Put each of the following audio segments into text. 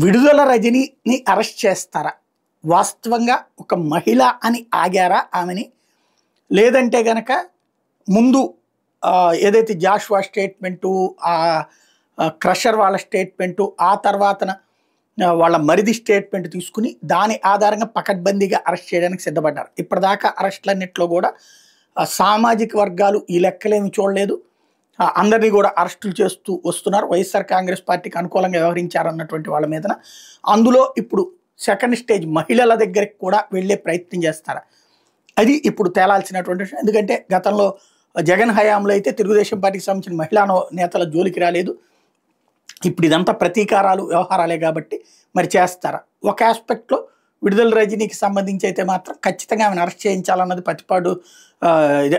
విడుదల రజనీని అరెస్ట్ చేస్తారా? వాస్తవంగా ఒక మహిళ అని ఆగారా ఆమెని? లేదంటే గనక ముందు ఏదైతే జాషువా స్టేట్మెంటు, క్రషర్ వాళ్ళ స్టేట్మెంటు, ఆ తర్వాతన వాళ్ళ మరిది స్టేట్మెంట్ తీసుకుని దాని ఆధారంగా పకడ్బందీగా అరెస్ట్ చేయడానికి సిద్ధపడ్డారు. ఇప్పటిదాకా అరెస్టులన్నింటిలో కూడా సామాజిక వర్గాలు ఈ లెక్కలేమి చూడలేదు. అందరినీ కూడా అరెస్టులు చేస్తూ వస్తున్నారు. వైఎస్ఆర్ కాంగ్రెస్ పార్టీకి అనుకూలంగా వ్యవహరించారన్నటువంటి వాళ్ళ మీదన. అందులో ఇప్పుడు సెకండ్ స్టేజ్ మహిళల దగ్గరికి కూడా వెళ్ళే ప్రయత్నం చేస్తారా? అది ఇప్పుడు తేలాల్సినటువంటి విషయం. ఎందుకంటే గతంలో జగన్ హయాంలో అయితే తెలుగుదేశం పార్టీకి సంబంధించిన మహిళా నేతల జోలికి రాలేదు. ఇప్పుడు ఇదంతా ప్రతీకారాలు వ్యవహారాలే కాబట్టి మరి చేస్తారా? ఒక ఆస్పెక్ట్లో విడుదల రజనీకి సంబంధించి అయితే మాత్రం ఖచ్చితంగా ఆమెను అరెస్ట్ చేయించాలన్నది పతిపాడు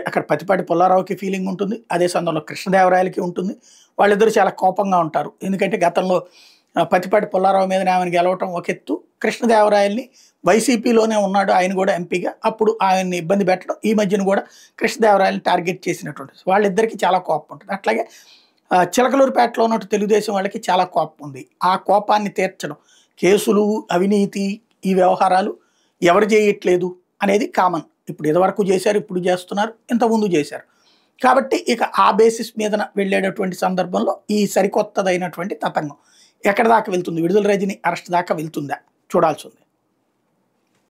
అక్కడ పతిపాటి పుల్లారావుకి ఫీలింగ్ ఉంటుంది. అదే సందర్భంలో కృష్ణదేవరాయలకి ఉంటుంది. వాళ్ళిద్దరూ చాలా కోపంగా ఉంటారు. ఎందుకంటే గతంలో పతిపాటి పుల్లారావు మీద ఆమెను గెలవటం ఒక ఎత్తు, కృష్ణదేవరాయల్ని వైసీపీలోనే ఉన్నాడు ఆయన కూడా ఎంపీగా, అప్పుడు ఆయన్ని ఇబ్బంది పెట్టడం, ఈ మధ్యన కూడా కృష్ణదేవరాయల్ని టార్గెట్ చేసినటువంటి వాళ్ళిద్దరికీ చాలా కోపం ఉంటుంది. అట్లాగే చిలకలూరుపేటలో ఉన్నట్టు తెలుగుదేశం వాళ్ళకి చాలా కోపం ఉంది. ఆ కోపాన్ని తీర్చడం, కేసులు, అవినీతి, ఈ వ్యవహారాలు ఎవరు చేయట్లేదు అనేది కామన్. ఇప్పుడు ఇదివరకు చేశారు, ఇప్పుడు చేస్తున్నారు, ఇంతకుముందు చేశారు. కాబట్టి ఇక ఆ బేసిస్ మీద వెళ్ళేటటువంటి సందర్భంలో ఈ సరికొత్తదైనటువంటి తతంగం ఎక్కడి దాకా వెళ్తుంది, విడుదల రజనీ అరెస్ట్ దాకా వెళ్తుందా చూడాల్సి ఉంది.